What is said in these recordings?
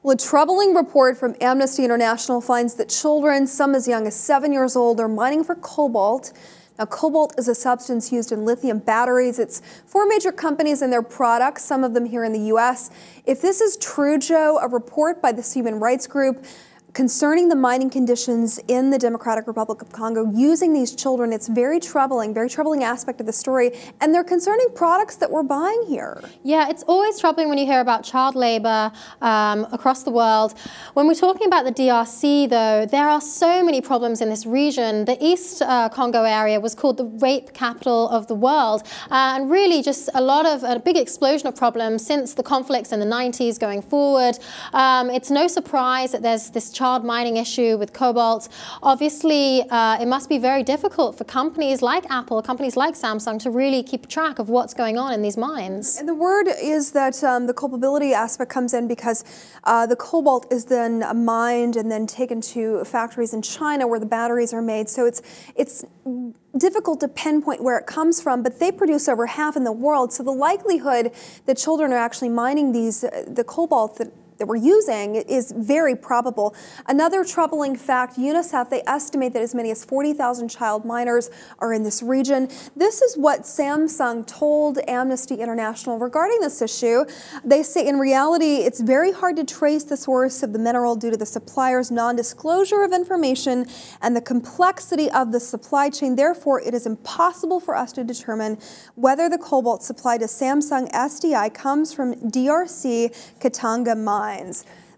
Well, a troubling report from Amnesty International finds that children, some as young as 7 years old, are mining for cobalt. Now, cobalt is a substance used in lithium batteries. It's four major companies and their products, some of them here in the U.S. If this is true, Joe, a report by this human rights group concerning the mining conditions in the Democratic Republic of Congo using these children, it's very troubling aspect of the story, and they're concerning products that we're buying here. Yeah, it's always troubling when you hear about child labor across the world. When we're talking about the DRC, though, there are so many problems in this region. The East Congo area was called the rape capital of the world, and really just a big explosion of problems since the conflicts in the 90s going forward. It's no surprise that there's this child mining issue with cobalt. Obviously, it must be very difficult for companies like Apple, companies like Samsung to really keep track of what's going on in these mines. And the word is that the culpability aspect comes in because the cobalt is then mined and then taken to factories in China where the batteries are made. So it's difficult to pinpoint where it comes from, but they produce over half in the world. So the likelihood that children are actually mining the cobalt that we're using is very probable. Another troubling fact, UNICEF, they estimate that as many as 40,000 child miners are in this region. This is what Samsung told Amnesty International regarding this issue. They say in reality, it's very hard to trace the source of the mineral due to the supplier's non-disclosure of information and the complexity of the supply chain. Therefore, it is impossible for us to determine whether the cobalt supplied to Samsung SDI comes from DRC Katanga mine.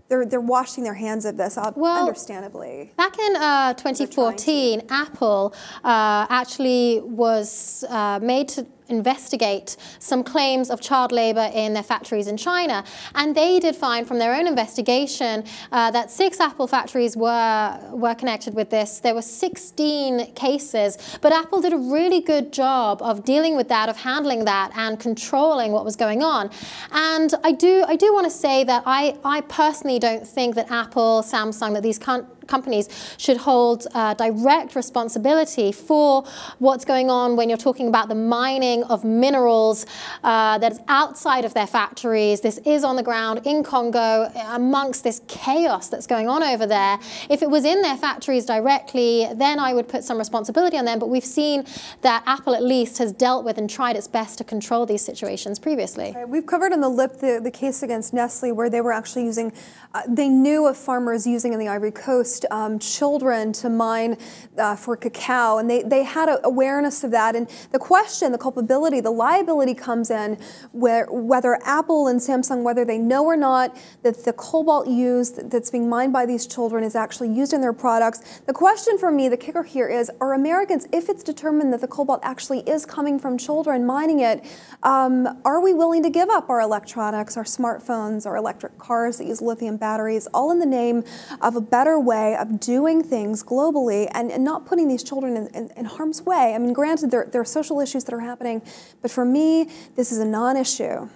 They're washing their hands of this, understandably. Back in 2014, Apple actually was made to investigate some claims of child labor in their factories in China. And they did find from their own investigation that 6 Apple factories were connected with this. There were 16 cases, but Apple did a really good job of dealing with that, of handling that and controlling what was going on. And I do want to say that I personally don't think that Apple, Samsung, that these companies should hold direct responsibility for what's going on when you're talking about the mining of minerals that is outside of their factories. This is on the ground in Congo amongst this chaos that's going on over there. If it was in their factories directly, then I would put some responsibility on them, but we've seen that Apple at least has dealt with and tried its best to control these situations previously. Right. We've covered on the lip the case against Nestle where they were actually using, they knew of farmers using in the Ivory Coast children to mine for cacao, and they had an awareness of that. And the question, the culpability, the liability comes in whether Apple and Samsung, whether they know or not that the cobalt used that's being mined by these children is actually used in their products. The question for me, the kicker here is, are Americans, if it's determined that the cobalt actually is coming from children mining it, are we willing to give up our electronics, our smartphones, our electric cars that use lithium batteries, all in the name of a better way of doing things globally and not putting these children in harm's way? I mean, granted, there are social issues that are happening, but for me, this is a non-issue.